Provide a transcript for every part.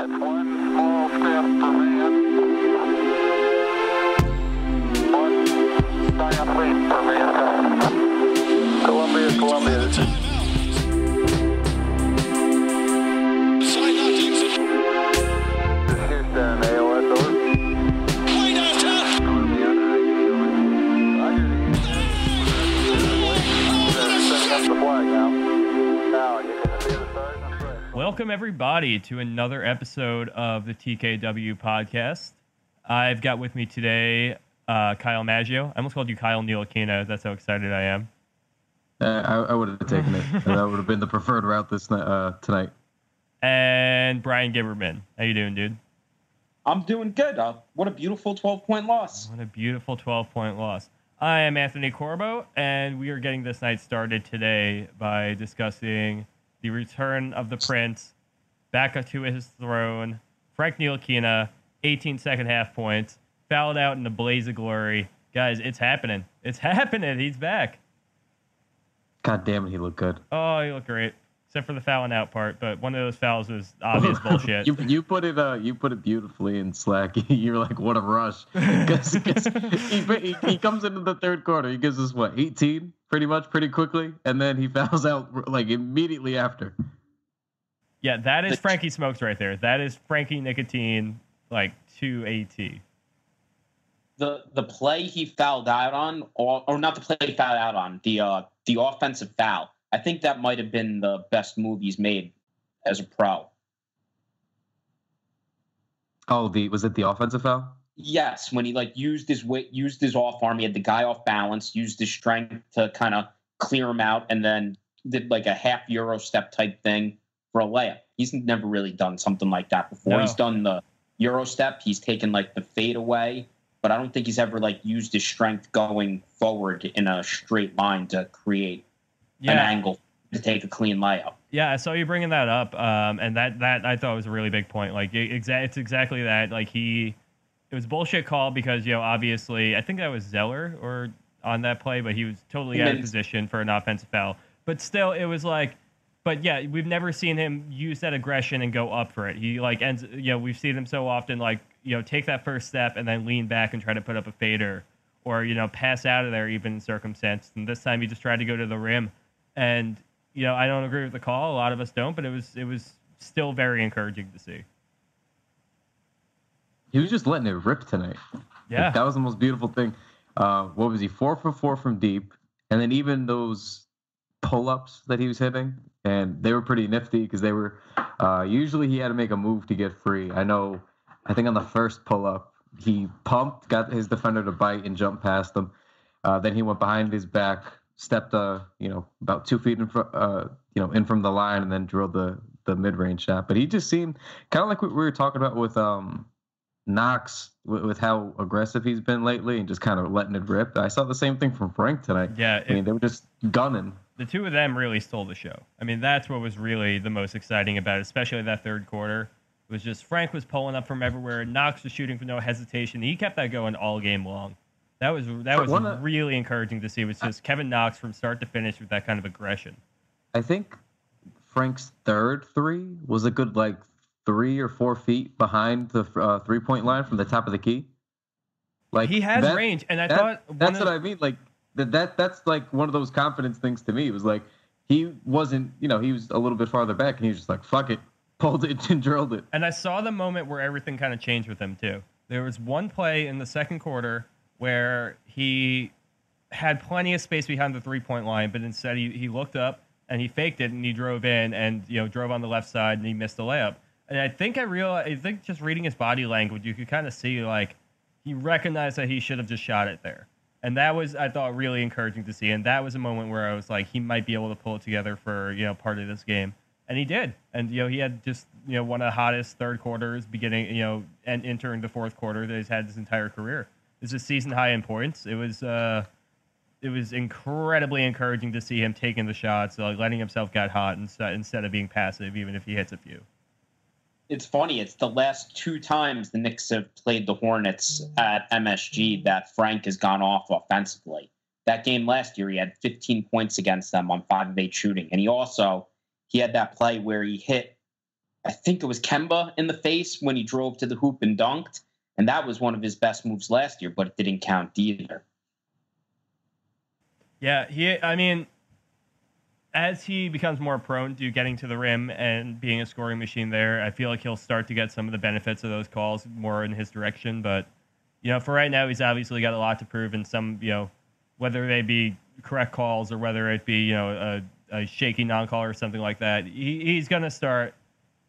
That's one small step for man, one giant leap for mankind. Columbia, this is... This is Houston, AOS, over. Welcome, everybody, to another episode of the TKW Podcast. I've got with me today Kyle Maggio. I almost called you Kyle Ntilikina. That's how excited I am. I would have taken it. That would have been the preferred route tonight. And Bryan Gibberman. How you doing, dude? I'm doing good. What a beautiful 12-point loss. What a beautiful 12-point loss. I am Anthony Corbo, and we are getting this night started today by discussing the return of the Prince, back up to his throne, Frank Ntilikina, 18 second half points, fouled out in a blaze of glory. Guys, it's happening. It's happening. He's back. God damn it, he looked good. Oh, he looked great. Except for the fouling out part, but one of those fouls was obvious bullshit. You put it beautifully in Slack. You're like, what a rush. Because he comes into the third quarter. He gives us, 18? Pretty quickly. And then he fouls out, immediately after. Yeah, that is Frankie Smokes right there. That is Frankie Nicotine, to AT. The play he fouled out on, or not the play he fouled out on, the offensive foul. I think that might have been the best move he's made as a pro. Oh, was it the offensive foul? Yes, when he used his weight, used his off arm, he had the guy off balance, used his strength to kind of clear him out, and then did a half Euro step type thing for a layup. He's never really done something like that before. No. He's done the Euro step. He's taken the fade away, but I don't think he's ever used his strength going forward in a straight line to create an angle to take a clean layup. Yeah, I saw you bringing that up, and that I thought was a really big point. It's exactly that. It was a bullshit call because obviously I think that was Zeller or on that play, but he was totally out of position for an offensive foul. But still, it was but yeah, we've never seen him use that aggression and go up for it. He ends. We've seen him so often take that first step and then lean back and try to put up a fader, or pass out of there even in circumstance. And this time he just tried to go to the rim. And, I don't agree with the call. A lot of us don't, but it was still very encouraging to see. He was just letting it rip tonight. Yeah. That was the most beautiful thing. What was he? 4 for 4 from deep. And then even those pull-ups that he was hitting, and they were pretty nifty because they were, usually he had to make a move to get free. I think on the first pull-up, he pumped, got his defender to bite and jump past him. Then he went behind his back, stepped, about 2 feet in front, in from the line, and then drilled the mid-range shot. But he just seemed kind of like what we were talking about with Knox, with how aggressive he's been lately and just kind of letting it rip. I saw the same thing from Frank tonight. Yeah, they were just gunning. The two of them really stole the show. I mean, that's what was really the most exciting about it, especially that third quarter. It was just Frank was pulling up from everywhere. Knox was shooting for no hesitation. He kept that going all game long. That was really encouraging to see. It was just Kevin Knox from start to finish with that kind of aggression. I think Frank's third three was a good 3 or 4 feet behind the 3-point line from the top of the key. He has range, and I thought that's what I mean. That's one of those confidence things to me. It was he wasn't, he was a little bit farther back, and he was just fuck it, pulled it and drilled it. And I saw the moment where everything kind of changed with him too. There was one play in the second quarter where he had plenty of space behind the 3-point line, but instead he looked up and he faked it and he drove in and drove on the left side and he missed the layup. And I think just reading his body language, you could kind of see he recognized that he should have just shot it there. And that was, I thought, really encouraging to see. And that was a moment where I was he might be able to pull it together for part of this game. And he did. And he had just one of the hottest third quarters beginning and entering the fourth quarter that he's had his entire career. It's a season high in points. It was incredibly encouraging to see him taking the shots, letting himself get hot instead of being passive, even if he hits a few. It's funny. It's the last 2 times the Knicks have played the Hornets at MSG that Frank has gone off offensively. That game last year, he had 15 points against them on 5 of 8 shooting. And he had that play where he hit I think it was Kemba in the face when he drove to the hoop and dunked. And that was one of his best moves last year, but it didn't count either. Yeah, I mean, as he becomes more prone to getting to the rim and being a scoring machine there, I feel like he'll start to get some of the benefits of those calls more in his direction. But, for right now, he's obviously got a lot to prove in some, whether they be correct calls or whether it be, a shaky non-call or something like that. He's going to start.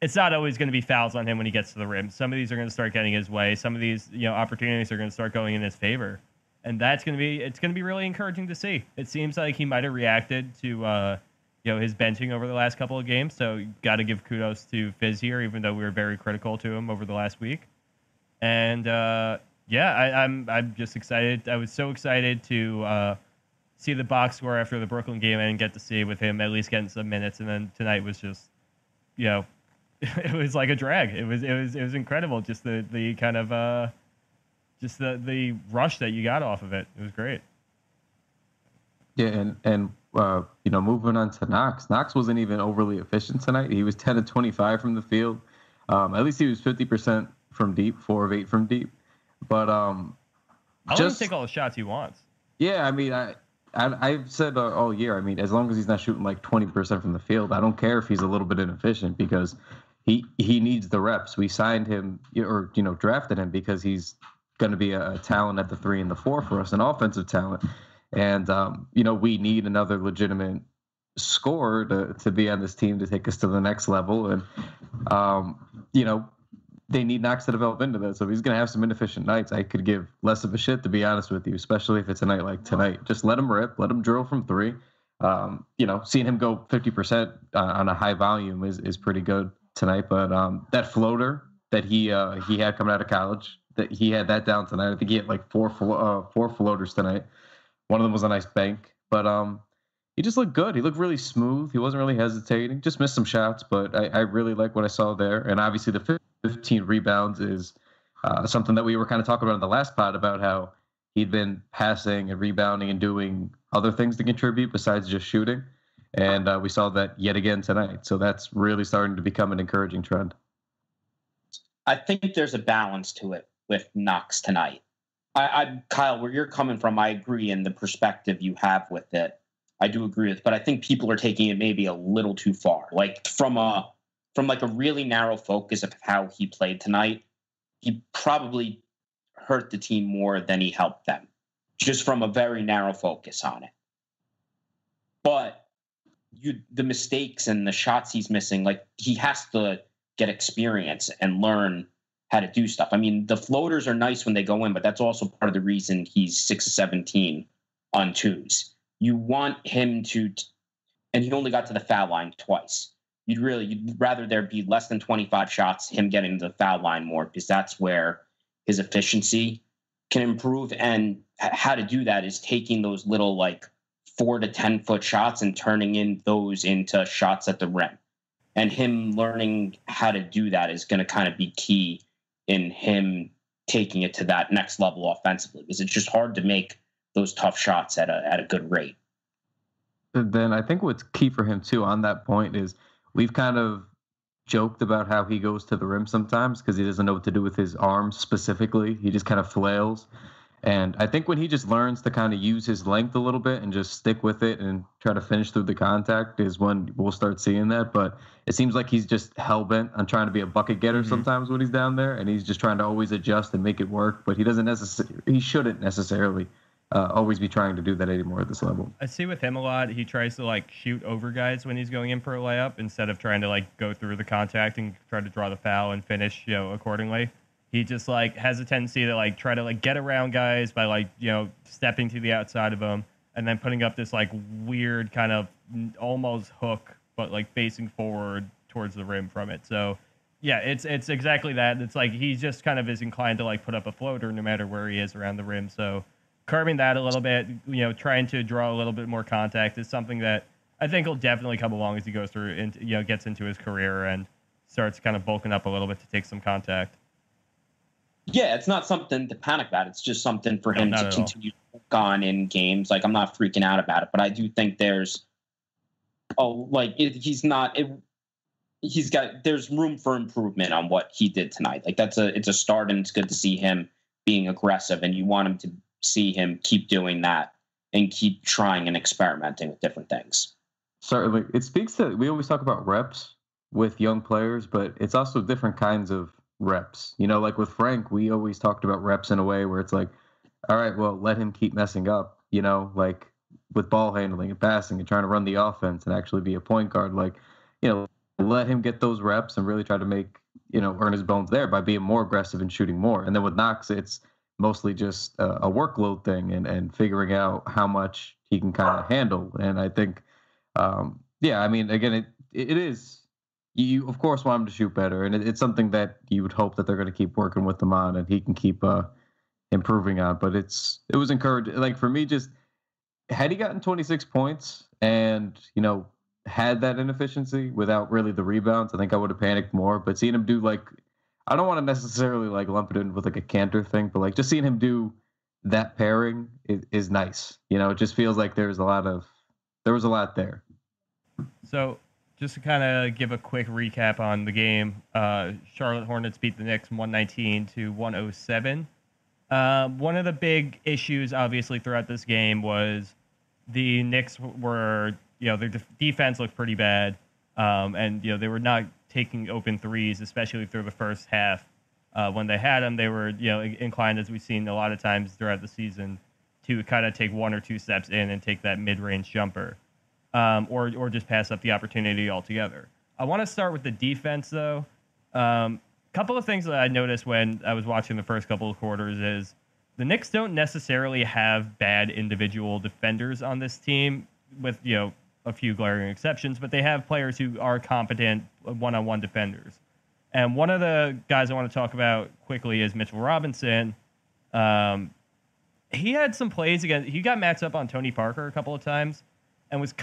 It's not always going to be fouls on him when he gets to the rim. Some of these are going to start getting his way. Some of these, opportunities are going to start going in his favor. And it's going to be really encouraging to see. It seems like he might have reacted to, his benching over the last couple of games. So got to give kudos to Fizz here, even though we were very critical to him over the last week. And I'm just excited. I was so excited to see the box score after the Brooklyn game and get to see with him at least getting some minutes. And then tonight was just, it was like a drag. It was incredible. Just the kind of just the rush that you got off of it. It was great. Yeah, and moving on to Knox. Knox wasn't even overly efficient tonight. He was 10 of 25 from the field. At least he was 50% from deep, 4 of 8 from deep. But I'll let him take all the shots he wants. Yeah, I mean, I've said all year, I mean, as long as he's not shooting like 20% from the field, I don't care if he's a little bit inefficient because he needs the reps. We signed him or drafted him because he's going to be a talent at the 3 and the 4 for us, an offensive talent. And, we need another legitimate scorer to be on this team to take us to the next level. And, they need Knox to develop into that. So if he's going to have some inefficient nights, I could give less of a shit, to be honest with you, especially if it's a night like tonight. Just let him rip, let him drill from 3. Seeing him go 50% on a high volume is pretty good tonight. But that floater that he had coming out of college, that he had that down tonight. I think he had like four floaters tonight. One of them was a nice bank, but he just looked good. He looked really smooth. He wasn't really hesitating. Just missed some shots, but I really like what I saw there. And obviously the 15 rebounds is something that we were kind of talking about in the last pod about how he'd been passing and rebounding and doing other things to contribute besides just shooting. And we saw that yet again tonight. So that's really starting to become an encouraging trend. I think there's a balance to it with Knox tonight. Kyle, where you're coming from, I agree in the perspective you have with it. I do agree with, but I think people are taking it maybe a little too far. Like from a really narrow focus of how he played tonight, he probably hurt the team more than he helped them, just from a very narrow focus on it. But the mistakes and the shots he's missing, like he has to get experience and learn how to do stuff. I mean, the floaters are nice when they go in, but that's also part of the reason he's 6 of 17 on 2s. You want him to, and he only got to the foul line twice. You'd rather there be less than 25 shots, him getting to the foul line more, because that's where his efficiency can improve. And how to do that is taking those little 4 to 10 foot shots and turning those into shots at the rim. And him learning how to do that is going to kind of be key in him taking it to that next level offensively, because it's just hard to make those tough shots at a good rate. Then I think what's key for him too on that point is we've kind of joked about how he goes to the rim sometimes because he doesn't know what to do with his arms specifically. He just kind of flails. And I think when he just learns to kind of use his length a little bit and just stick with it and try to finish through the contact is when we'll start seeing that. But it seems like he's just hell-bent on trying to be a bucket getter sometimes when he's down there, and he's just trying to always adjust and make it work. But he shouldn't necessarily always be trying to do that anymore at this level. I see with him a lot, he tries to shoot over guys when he's going in for a layup instead of trying to go through the contact and try to draw the foul and finish accordingly. He just has a tendency to try to get around guys by stepping to the outside of them and then putting up this weird kind of almost hook but facing forward towards the rim from it. So yeah, it's exactly that. It's he just kind of is inclined to put up a floater no matter where he is around the rim. So curbing that a little bit, trying to draw a little bit more contact is something that I think will definitely come along as he goes through and gets into his career and starts kind of bulking up a little bit to take some contact. Yeah, it's not something to panic about. It's just something for him to continue to work on in games. I'm not freaking out about it, but I do think there's, he's not. there's room for improvement on what he did tonight. Like it's a start, and it's good to see him being aggressive, and you want him to see him keep doing that and keep trying and experimenting with different things. Certainly. It speaks to, we always talk about reps with young players, but it's also different kinds of reps. Like with Frank, we always talked about reps in a way where it's like, all right, well, let him keep messing up, like with ball handling and passing and trying to run the offense and actually be a point guard. Like, let him get those reps and really try to make, earn his bones there by being more aggressive and shooting more. And then with Knox, it's mostly just a workload thing and figuring out how much he can kind of handle. And I think, again, it is, you of course want him to shoot better. And it's something that you would hope that they're going to keep working with him on and he can keep improving on. But it was encouraging. Like for me, just had he gotten 26 points and, had that inefficiency without really the rebounds, I think I would have panicked more. But seeing him do I don't want to necessarily lump it in with a Cantor thing, but just seeing him do that pairing is nice. It just feels like there was a lot there. So just to kind of give a quick recap on the game, Charlotte Hornets beat the Knicks 119-107. One of the big issues, obviously, throughout this game was the Knicks were, their defense looked pretty bad, and they were not taking open threes, especially through the first half. When they had them, they were inclined, as we've seen a lot of times throughout the season, to kind of take one or two steps in and take that mid-range jumper, or just pass up the opportunity altogether. I want to start with the defense, though. Couple of things that I noticed when I was watching the first couple of quarters is the Knicks don't necessarily have bad individual defenders on this team, with a few glaring exceptions, but they have players who are competent one-on-one defenders. And one of the guys I want to talk about quickly is Mitchell Robinson. He had some plays he got matched up on Tony Parker a couple of times and was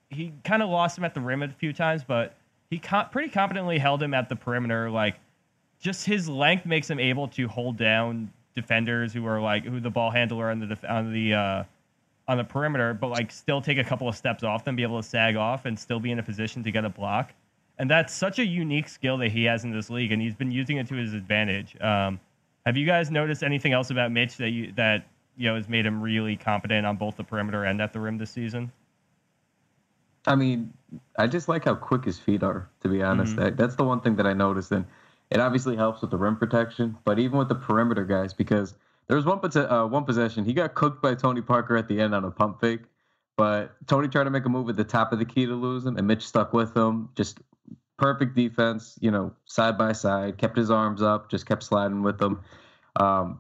he kind of lost him at the rim a few times, but he pretty competently held him at the perimeter. Just his length makes him able to hold down defenders who are who the ball handler on the perimeter, but still take a couple of steps off them, be able to sag off and still be in a position to get a block. And that's such a unique skill that he has in this league, and he's been using it to his advantage. Have you guys noticed anything else about Mitch that has made him really competent on both the perimeter and at the rim this season? I mean, I just like how quick his feet are, to be honest. Mm-hmm. That's the one thing that I noticed, and it obviously helps with the rim protection, but even with the perimeter guys, because there was one possession, he got cooked by Tony Parker at the end on a pump fake, but Tony tried to make a move at the top of the key to lose him, and Mitch stuck with him. Just perfect defense, side by side, kept his arms up, just kept sliding with them,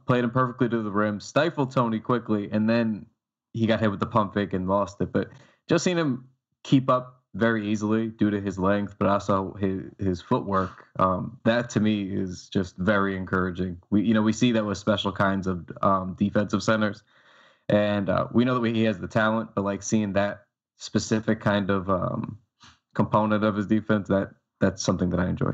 played him perfectly to the rim, stifled Tony quickly, and then he got hit with the pump fake and lost it. But just seeing him keep up very easily due to his length, but also his footwork, that to me is just very encouraging. We see that with special kinds of defensive centers, and we know that he has the talent, but seeing that specific kind of component of his defense, that's something that I enjoy.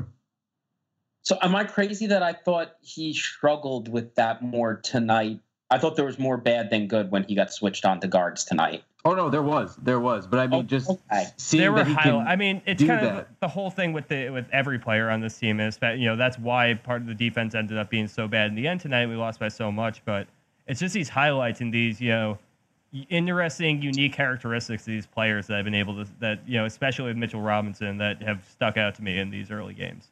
So am I crazy that I thought he struggled with that more tonight? I thought there was more bad than good when he got switched on to guards tonight. Oh no, there was, but I mean, seeing that he can. I mean, it's kind of the whole thing with every player on this team, and that's why part of the defense ended up being so bad in the end tonight. We lost by so much, but it's just these highlights and these interesting, unique characteristics of these players that I've been able to especially with Mitchell Robinson, that have stuck out to me in these early games.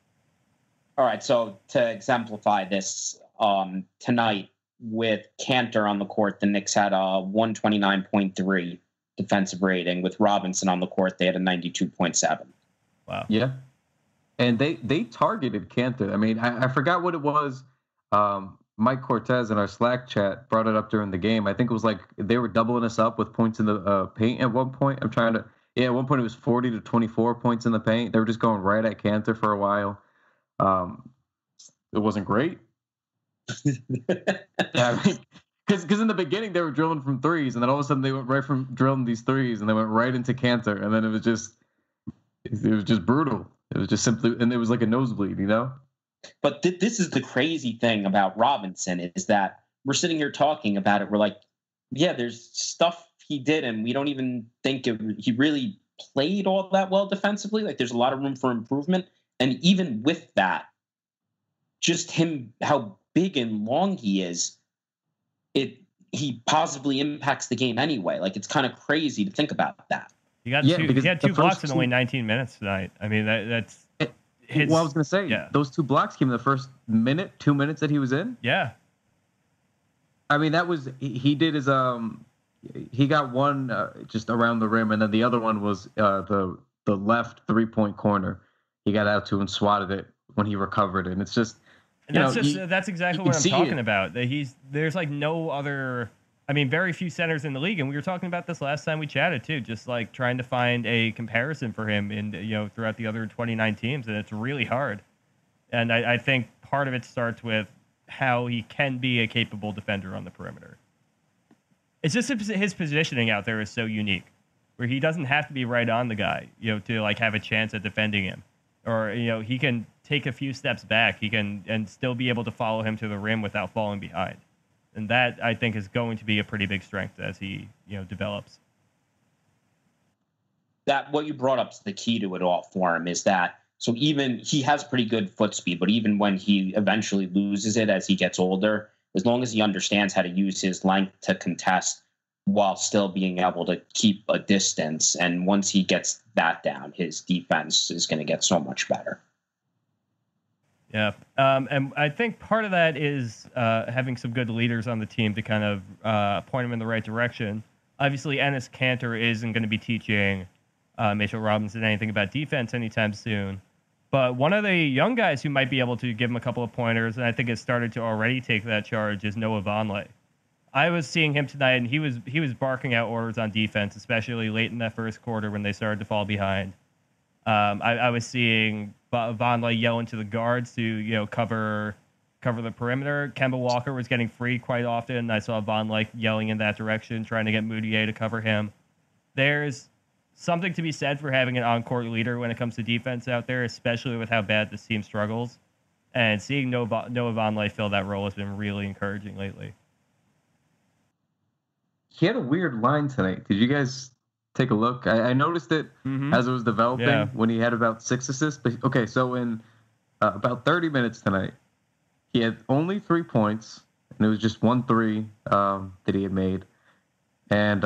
All right, so to exemplify this, tonight with Cantor on the court, the Knicks had a 129.3 defensive rating. With Robinson on the court, they had a 92.7. Wow. Yeah. And they targeted Cantor. I mean, I forgot what it was. Mike Cortez in our Slack chat brought it up during the game. I think it was they were doubling us up with points in the paint at one point. At one point it was 40 to 24 points in the paint. They were just going right at Cantor for a while. It wasn't great. Because in the beginning they were drilling from threes, and then all of a sudden they went right from drilling these threes, and they went right into Cantor, and then it was just brutal. It was just simply, and it was like a nosebleed, But this is the crazy thing about Robinson, is that we're sitting here talking about it. We're like, yeah, there's stuff he did, and we don't even think he really played all that well defensively. Like there's a lot of room for improvement. And even with that, just him, how big and long he is, he positively impacts the game anyway. Like it's kind of crazy to think about that. He had two blocks in only 19 minutes tonight. I mean, that's well, I was going to say, those 2 blocks came in the first 2 minutes that he was in. Yeah. I mean, that was, he did his, he got one just around the rim, and then the other one was the left 3-point corner. He got out to and swatted it when he recovered, and it's just, that's exactly what I'm talking about. That there's like no other. I mean, very few centers in the league, and we were talking about this last time we chatted too. Just like trying to find a comparison for him in throughout the other 29 teams, and it's really hard. And I think part of it starts with how he can be a capable defender on the perimeter. It's just his positioning out there is so unique, where he doesn't have to be right on the guy, to like have a chance at defending him, or he can take a few steps back. He can and still be able to follow him to the rim without falling behind. And that, I think, is going to be a pretty big strength as he, develops. That what you brought up is the key to it all for him is that, so even he has pretty good foot speed, but even when he eventually loses it as he gets older, as long as he understands how to use his length to contest while still being able to keep a distance, and once he gets that down, his defense is going to get so much better. Yeah, and I think part of that is having some good leaders on the team to kind of point him in the right direction. Obviously, Enes Kanter isn't going to be teaching Mitchell Robinson anything about defense anytime soon. But one of the young guys who might be able to give him a couple of pointers, and I think has started to already take that charge, is Noah Vonleh. I was seeing him tonight, and he was barking out orders on defense, especially late in that first quarter when they started to fall behind. I was seeing Vonleh yelling to the guards to cover the perimeter. Kemba Walker was getting free quite often. I saw Vonleh yelling in that direction, trying to get Moutier to cover him. There's something to be said for having an on-court leader when it comes to defense out there, especially with how bad this team struggles. And seeing Noah Vonleh fill that role has been really encouraging lately. He had a weird line tonight. Did you guys take a look? I noticed it as it was developing when he had about 6 assists. But okay, so in about 30 minutes tonight, he had only 3 points, and it was just 1 3 that he had made. And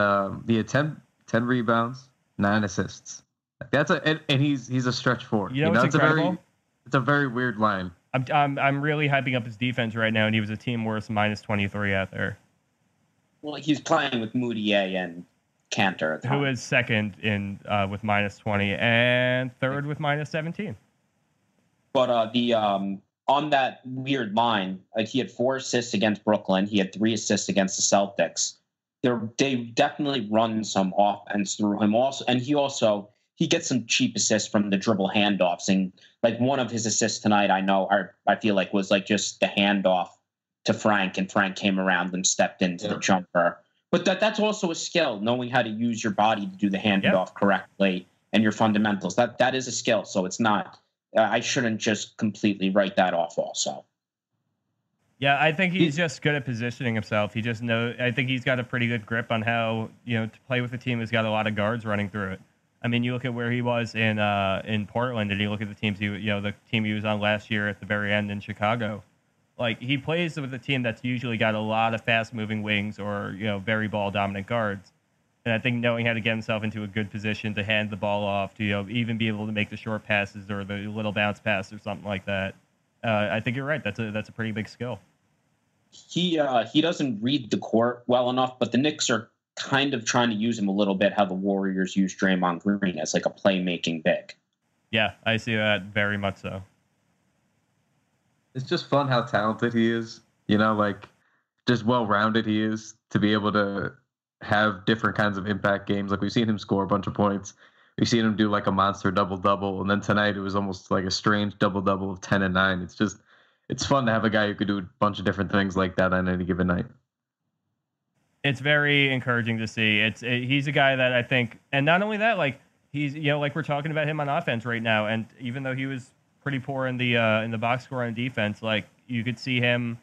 he had 10 rebounds, 9 assists. That's and he's a stretch forward. It's incredible. It's a very weird line. I'm really hyping up his defense right now, and he was a team worst minus 23 out there. Well, he's playing with Moutier and Kanter at the time. Who is second in with minus 20 and third with minus 17. But on that weird line, like he had 4 assists against Brooklyn. He had 3 assists against the Celtics. They definitely run some offense through him also, and he gets some cheap assists from the dribble handoffs. And like one of his assists tonight, I feel like was like just the handoff to Frank, and Frank came around and stepped into the jumper. But that's also a skill, knowing how to use your body to do the handoff correctly and your fundamentals. That is a skill. So it's not. I shouldn't just completely write that off. Also. Yeah, I think he's just good at positioning himself. He just knows. I think he's got a pretty good grip on how to play with a team who's got a lot of guards running through it. I mean, you look at where he was in Portland, and you look at the teams the team he was on last year at the very end in Chicago. Like, he plays with a team that's usually got a lot of fast-moving wings or, very ball-dominant guards. And I think knowing how to get himself into a good position to hand the ball off, to even be able to make the short passes or the little bounce pass or something like that, I think you're right. That's a pretty big skill. He doesn't read the court well enough, but the Knicks are kind of trying to use him a little bit how the Warriors use Draymond Green as like a playmaking big. Yeah, I see that very much so. It's just fun how talented he is, just well-rounded he is to be able to have different kinds of impact games. Like, we've seen him score a bunch of points. We've seen him do like a monster double-double. And then tonight it was almost like a strange double-double of 10 and 9. It's fun to have a guy who could do a bunch of different things like that on any given night. It's very encouraging to see. He's a guy that I think, and not only that, like he's, like we're talking about him on offense right now. And even though he was pretty poor in the box score on defense, like you could see him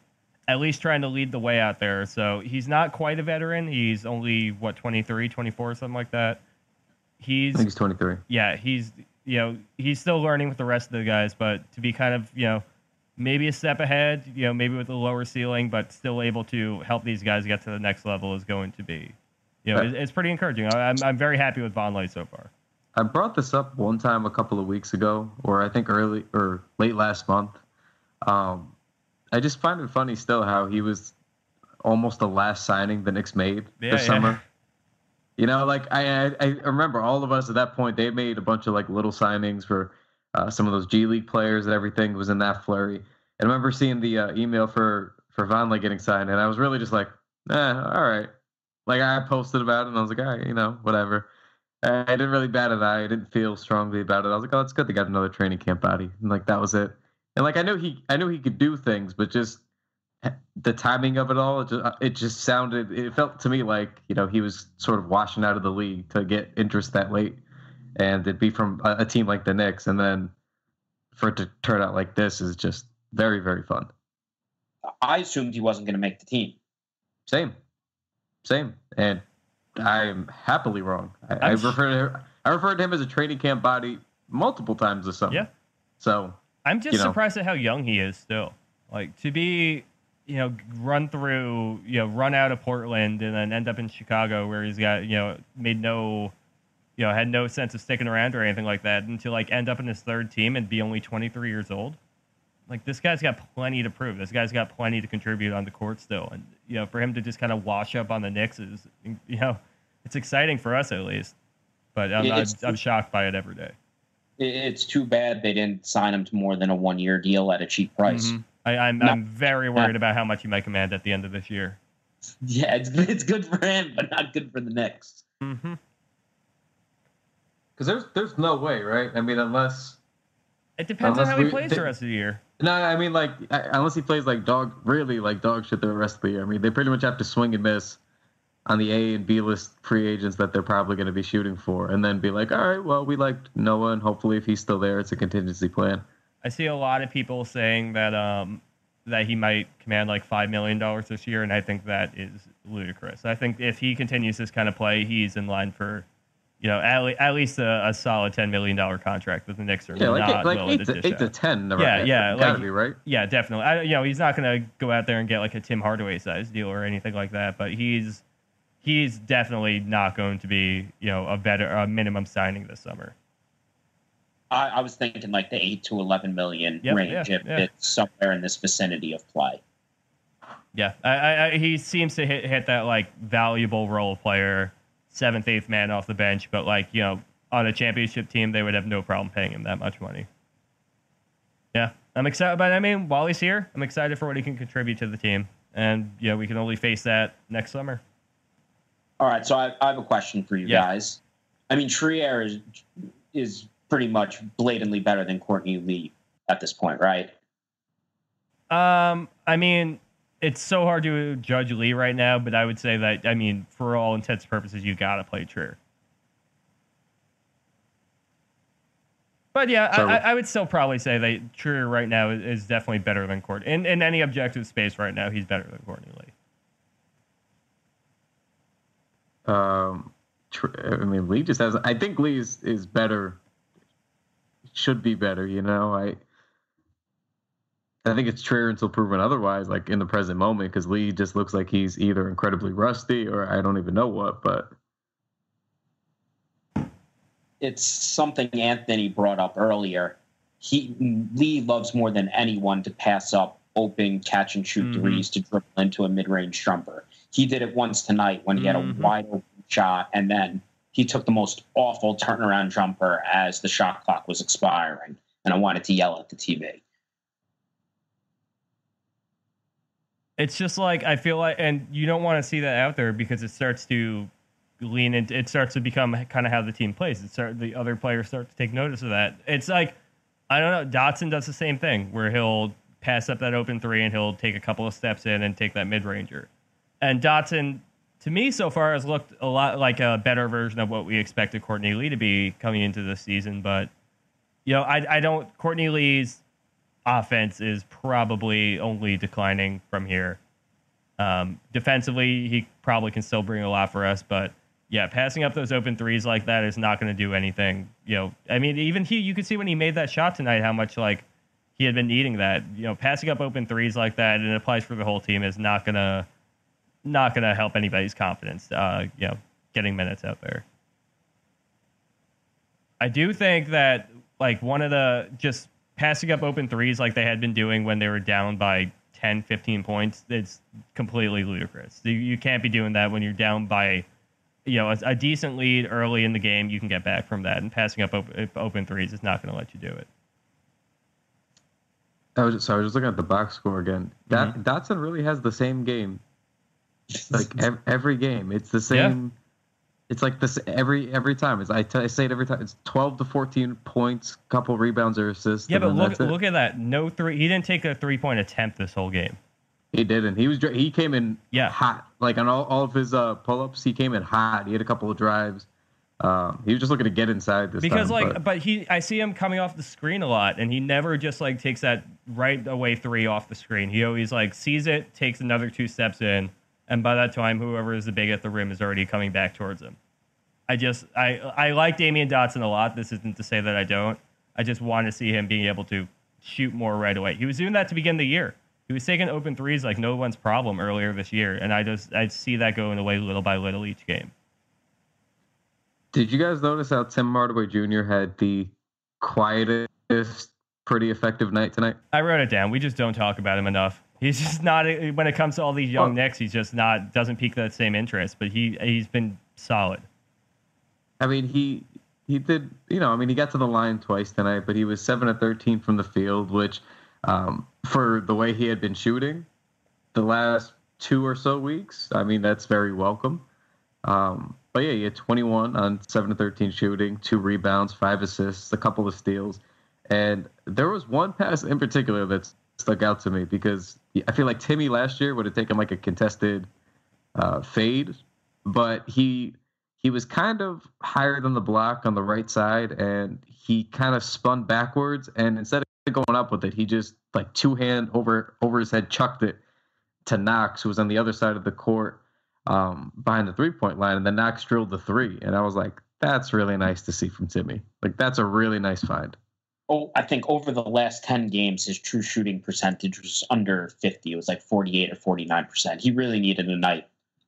at least trying to lead the way out there. So he's not quite a veteran. He's only 23, 24, something like that. he's I think he's 23. Yeah, he's he's still learning with the rest of the guys, but to be kind of maybe a step ahead, maybe with a lower ceiling, but still able to help these guys get to the next level is going to be, it's pretty encouraging. I'm very happy with Vonleh so far. I brought this up one time a couple of weeks ago, or I think early or late last month. I just find it funny still how he was almost the last signing the Knicks made this summer. Like I remember all of us at that point, they made a bunch of like little signings for some of those G League players and everything was in that flurry. And I remember seeing the email for Vonleh getting signed, and I was really just like, all right. Like I posted about it, and I was like, all right, whatever. I didn't really bat an eye. I didn't feel strongly about it. I was like, oh, it's good they got another training camp body. And like that was it. And like I knew he could do things, but just the timing of it all, it just sounded. It felt to me like he was sort of washing out of the league to get interest that late, and it'd be from a team like the Knicks, and then for it to turn out like this is just very, very fun. I assumed he wasn't going to make the team. Same, and I'm happily wrong. I referred to him as a training camp body multiple times this summer. Yeah. So I'm just surprised at how young he is still. Like to be, run out of Portland and then end up in Chicago where he's got, made no, had no sense of sticking around or anything like that, and to like end up in his third team and be only 23 years old. Like this guy's got plenty to prove. This guy's got plenty to contribute on the court still. And, for him to just kind of wash up on the Knicks is, it's exciting for us at least. But I'm shocked by it every day. It's too bad they didn't sign him to more than a 1-year deal at a cheap price. Mm-hmm. I'm very worried about how much he might command at the end of this year. Yeah, it's good for him, but not good for the Knicks. Mm-hmm. Because there's no way, right? I mean, unless it depends on how he plays the rest of the year. No, I mean, like unless he plays like dog shit the rest of the year. I mean, they pretty much have to swing and miss on the A and B list free agents that they're probably going to be shooting for, and then be like, all right, well, we liked Noah, and hopefully if he's still there, it's a contingency plan. I see a lot of people saying that that he might command like $5 million this year, and I think that is ludicrous. I think if he continues this kind of play, he's in line for, at least a solid $10 million contract that the Knicks are not willing to dish out. 8 to 10. Yeah, gotta be right. Yeah, definitely. He's not going to go out there and get like a Tim Hardaway size deal or anything like that, but he's definitely not going to be a minimum signing this summer. I was thinking like the 8 to 11 million range if it's somewhere in this vicinity of play. Yeah, he seems to hit that like valuable role player, 7th, 8th man off the bench, but like on a championship team they would have no problem paying him that much money. Yeah, I'm excited, but I mean while he's here, I'm excited for what he can contribute to the team, and we can only face that next summer. All right, so I have a question for you guys. I mean, Trier is pretty much blatantly better than Courtney Lee at this point, right? I mean, it's so hard to judge Lee right now, but I would say that, I mean, for all intents and purposes, you got to play Trier. But yeah, I would still probably say that Trier right now is definitely better than Courtney. In any objective space right now, he's better than Courtney Lee. I mean, Lee just has. I think Lee is better. Should be better, I think it's Trier until proven otherwise, like in the present moment, because Lee just looks like he's either incredibly rusty or I don't even know what. But it's something Anthony brought up earlier. Lee loves more than anyone to pass up open catch and shoot threes to dribble into a mid-range jumper. He did it once tonight when he had a wide open shot, and then he took the most awful turnaround jumper as the shot clock was expiring, and I wanted to yell at the TV. It's just like, I feel like, and you don't want to see that out there because it starts to lean into, it starts to become kind of how the team plays. The other players start to take notice of that. It's like, I don't know, Dotson does the same thing where he'll pass up that open three and he'll take a couple of steps in and take that mid-ranger. And Dotson, to me, so far, has looked a lot like a better version of what we expected Courtney Lee to be coming into this season. But, I don't. Courtney Lee's offense is probably only declining from here. Defensively, he probably can still bring a lot for us, but Yeah, passing up those open threes like that is not going to do anything. I mean, even you could see when he made that shot tonight how much like he had been needing that. Passing up open threes like that, and it applies for the whole team, is not gonna help anybody's confidence. Getting minutes out there. I do think that like one of the just passing up open threes like they had been doing when they were down by 10, 15 points, it's completely ludicrous. You can't be doing that when you're down by a decent lead early in the game. You can get back from that, and passing up open threes is not going to let you do it. I was just looking at the box score again. Dotson really has the same game. Like every game, it's the same. Yeah. It's like this every time. I say it every time. It's 12 to 14 points, couple rebounds or assists. Yeah, but look at that. No three. He didn't take a 3-point attempt this whole game. He didn't. He came in hot. Like on all of his pull-ups, he came in hot. He had a couple of drives. He was just looking to get inside this because time. I see him coming off the screen a lot, and he never just like takes that right away three off the screen. He always like sees it, takes another 2 steps in, and by that time, whoever is the big at the rim is already coming back towards him. I like Damyean Dotson a lot. This isn't to say that I don't. I just want to see him being able to shoot more right away. He was doing that to begin the year. He was taking open threes like no one's problem earlier this year, and I see that going away little by little each game. Did you guys notice how Tim Hardaway Jr. had the quietest, pretty effective night tonight? I wrote it down. We just don't talk about him enough. He's just not, when it comes to all these young Knicks, he's just not, doesn't pique that same interest, but he's been solid. I mean, he did, he got to the line twice tonight, but he was 7 of 13 from the field, which for the way he had been shooting the last 2 or so weeks, I mean, that's very welcome. But yeah, he had 21 on 7 of 13 shooting, 2 rebounds, 5 assists, a couple of steals. And there was one pass in particular that stuck out to me because I feel like Timmy last year would have taken like a contested fade, but he was kind of higher than the block on the right side, and he kind of spun backwards, and instead of going up with it, he just like 2-hand over his head chucked it to Knox, who was on the other side of the court behind the 3-point line, and then Knox drilled the 3, and I was like, that's really nice to see from Timmy. Like, that's a really nice find. Oh, I think over the last 10 games, his true shooting percentage was under 50. It was like 48 or 49%. He really needed a night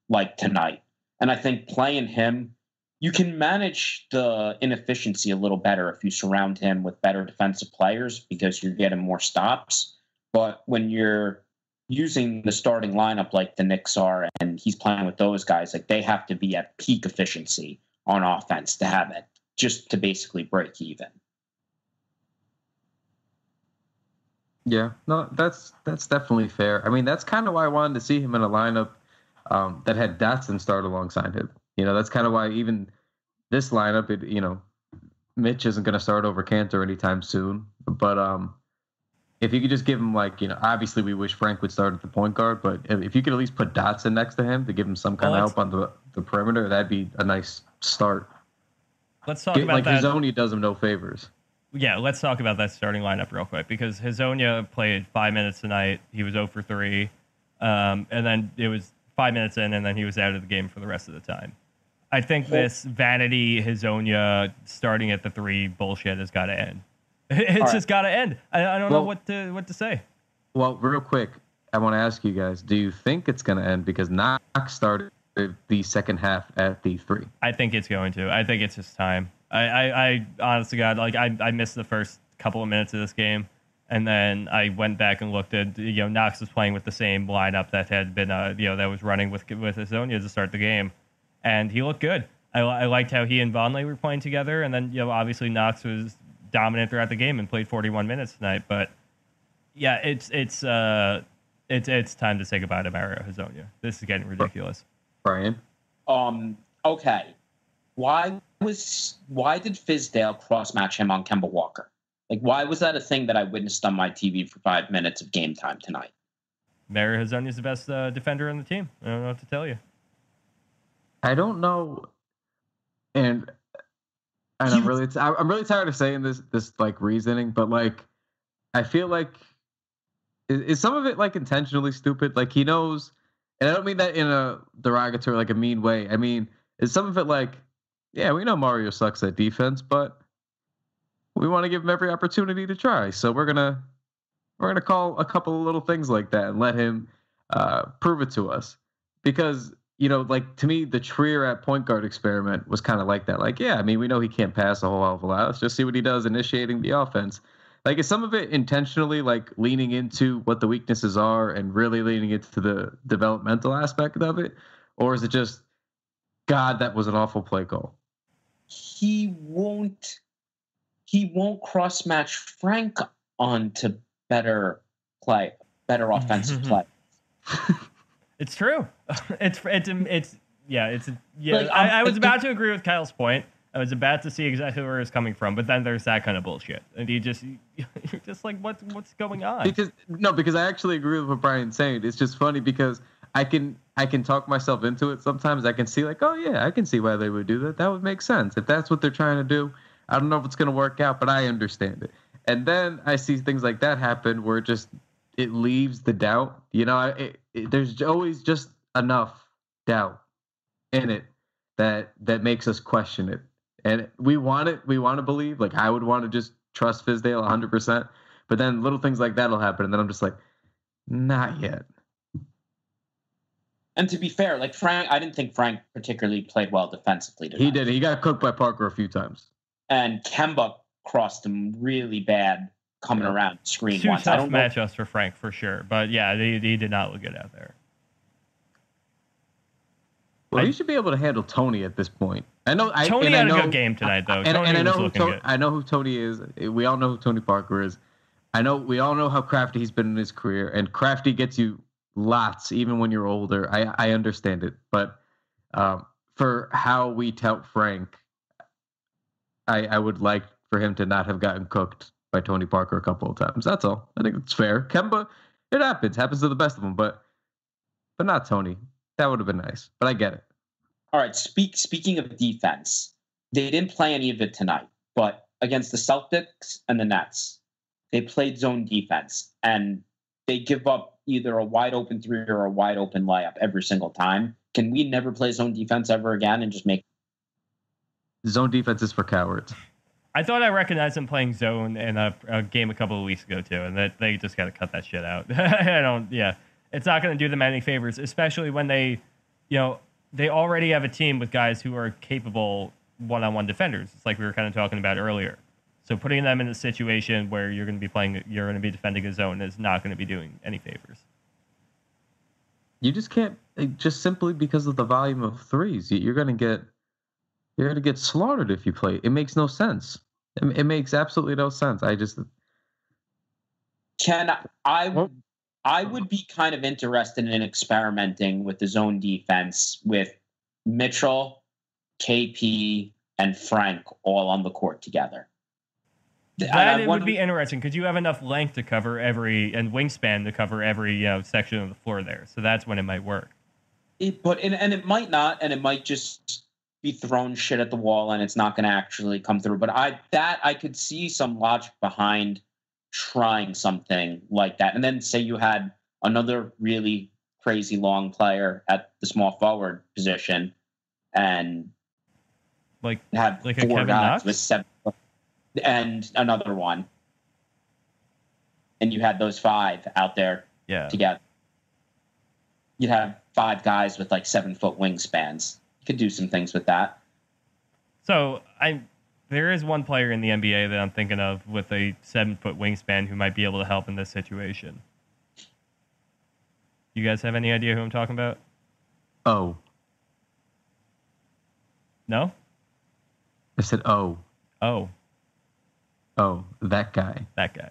like tonight. And I think playing him, you can manage the inefficiency a little better if you surround him with better defensive players because you're getting more stops. But when you're using the starting lineup like the Knicks are and he's playing with those guys, like they have to be at peak efficiency on offense to have it, just to basically break even. Yeah, no, that's definitely fair. I mean, that's kind of why I wanted to see him in a lineup that had Dotson start alongside him. That's kind of why even this lineup, Mitch isn't going to start over Cantor anytime soon. But if you could just give him obviously we wish Frank would start at the point guard, but if you could at least put Dotson next to him to give him some kind of help on the perimeter, that'd be a nice start. Let's talk about that. Hezonja does him no favors. Yeah, let's talk about that starting lineup real quick because Hezonja played 5 minutes tonight. He was 0 for 3. And then it was 5 minutes in, and then he was out of the game for the rest of the time. I think this vanity Hezonja starting at the 3 bullshit has got to end. It's just got to end. I don't know what to say. Well, real quick, I want to ask you guys, do you think it's going to end? Because Knox started the second half at the 3. I think it's going to. I think it's just time. I honestly, God, I missed the first couple of minutes of this game, and then I went back and looked at, Knox was playing with the same lineup that had been, that was running with Hezonja to start the game, and he looked good. I liked how he and Vonleh were playing together, and then, obviously Knox was dominant throughout the game and played 41 minutes tonight, but yeah, it's time to say goodbye to Mario Hezonja. This is getting ridiculous. Brian? Okay. Why did Fizdale cross-match him on Kemba Walker? Like, why was that a thing that I witnessed on my TV for 5 minutes of game time tonight? Mario Hezonja is the best defender on the team. I don't know what to tell you. I don't know, and I'm really tired of saying this like reasoning, but like I feel like is some of it like intentionally stupid? Like he knows, and I don't mean that in a derogatory, like a mean way. I mean, Is some of it like, yeah, we know Mario sucks at defense, but we want to give him every opportunity to try. So we're gonna call a couple of little things like that and let him prove it to us. Because, like, to me, the Trier at point guard experiment was kind of like that. Like, yeah, I mean, we know he can't pass a whole hell of a lot. Let's just see what he does initiating the offense. Like, is some of it intentionally, like, leaning into what the weaknesses are and really leaning into the developmental aspect of it? Or is it just, God, that was an awful play call? He won't cross-match Frank onto better offensive play. It's true. Yeah. Like, I was about to agree with Kyle's point. I was about to see exactly where it's coming from, but then there's that kind of bullshit, and you're just like, what's going on? Because I actually agree with what Brian's saying. It's just funny because I can talk myself into it. Sometimes I can see like, oh yeah, I can see why they would do that. That would make sense if that's what they're trying to do. I don't know if it's going to work out, but I understand it. And then I see things like that happen where it leaves the doubt. There's always just enough doubt in it that makes us question it. And we want to believe, like I would want to just trust Fizdale 100%. But then little things like that will happen. And then I'm just like, not yet. And to be fair, like Frank, I didn't think Frank particularly played well defensively tonight. He did. He got cooked by Parker a few times. And Kemba crossed him really bad coming around screen Two once. tough matchups for Frank for sure. But yeah, he did not look good out there. Well, he should be able to handle Tony at this point. Tony had a good game tonight, though. I know who Tony is. We all know who Tony Parker is. We all know how crafty he's been in his career, and crafty gets you lots, even when you're older. I understand it, but for how we tout Frank, I would like for him to not have gotten cooked by Tony Parker a couple of times. That's all. I think it's fair. Kemba, it happens to the best of them, but not Tony. That would have been nice, but I get it. All right. Speaking of defense, they didn't play any of it tonight, but against the Celtics and the Nets, they played zone defense, and they give up either a wide open three or a wide open layup every single time. Can we never play zone defense ever again and just make zone defense is for cowards? I thought I recognized him playing zone in a game a couple of weeks ago too, and that they just got to cut that shit out. It's not going to do them any favors, especially when they already have a team with guys who are capable one-on-one defenders. It's like we were kind of talking about earlier. So putting them in a situation where you're going to be defending a zone is not going to be doing any favors. You just can't, just simply because of the volume of threes. You're going to get slaughtered if you play. It makes no sense. It makes absolutely no sense. I would be kind of interested in experimenting with the zone defense with Mitchell, KP, and Frank all on the court together. It would be interesting because you have enough length to cover and wingspan to cover every section of the floor there. So that's when it might work. It might not, and it might just be throwing shit at the wall, and it's not going to actually come through. But I could see some logic behind trying something like that. And then say you had another really crazy long player at the small forward position, and a have four Kevin guys Knox? with 7 foot and another one, and you had those 5 out there together. You'd have 5 guys with 7 foot wingspans. You could do some things with that. So there is one player in the NBA that I'm thinking of with a 7 foot wingspan who might be able to help in this situation. You guys have any idea who I'm talking about? Oh. No? I said, oh. Oh. Oh, that guy. That guy.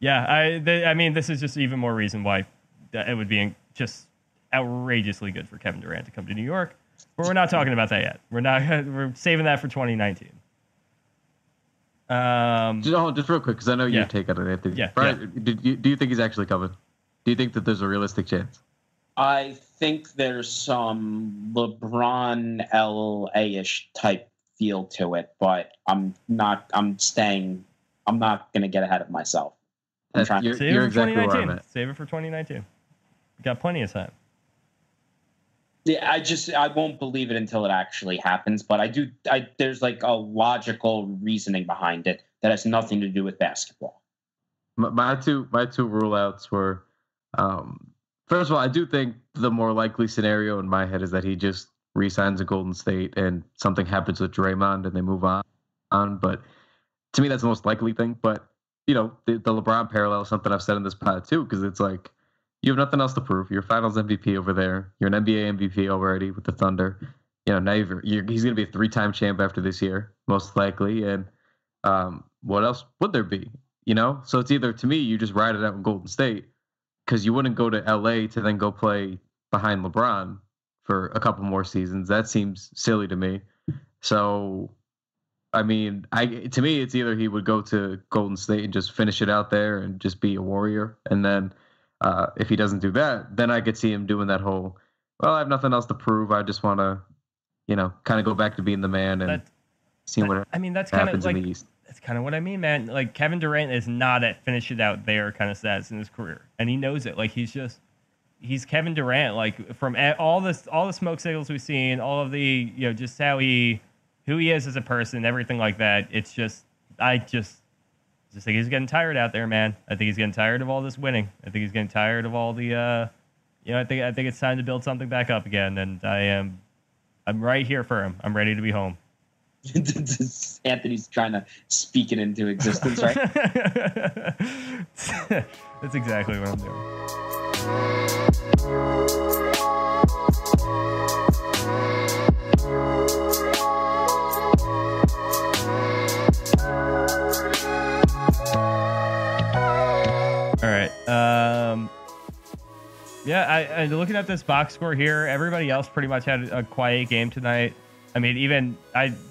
Yeah, I mean, this is just even more reason why it would be just outrageously good for Kevin Durant to come to New York. But we're not talking about that yet. We're saving that for 2019. Just real quick, because I know you take on it, Anthony. Yeah. Brian, do you think he's actually coming? Do you think that there's a realistic chance? I think there's some LeBron LA-ish type feel to it, but I'm not going to get ahead of myself. You're exactly where I'm at. Save it for 2019. We got plenty of time. Yeah, I won't believe it until it actually happens. But there's like a logical reasoning behind it that has nothing to do with basketball. My two rule outs were, first of all, I do think the more likely scenario in my head is that he just re-signs in Golden State and something happens with Draymond and they move on. But to me, that's the most likely thing. But the LeBron parallel is something I've said in this pod too, because it's like, you have nothing else to prove. You're Finals MVP over there. You're an NBA MVP already with the Thunder. Now he's going to be a 3-time champ after this year, most likely. And what else would there be? So it's either, to me, you just ride it out in Golden State because you wouldn't go to LA to then go play behind LeBron for a couple more seasons. That seems silly to me. So, I mean, to me, it's either he would go to Golden State and just finish it out there and just be a warrior, and then if he doesn't do that, then I could see him doing that whole, well, I have nothing else to prove. I just want to, kind of go back to being the man and seeing what that's happens kind of in the East. That's kind of what I mean, man. Like, Kevin Durant is not at finish it out there kind of status in his career, and he knows it. Like, he's Kevin Durant. Like, from all the smoke signals we've seen, all of the, just who he is as a person, everything like that. It's just, I just think he's getting tired out there, man. I think he's getting tired of all this winning. I think he's getting tired of all the, I think it's time to build something back up again. And I'm right here for him. I'm ready to be home. Anthony's trying to speak it into existence, right? That's exactly what I'm doing. All right. I looking at this box score here, everybody else pretty much had a quiet game tonight. I mean, even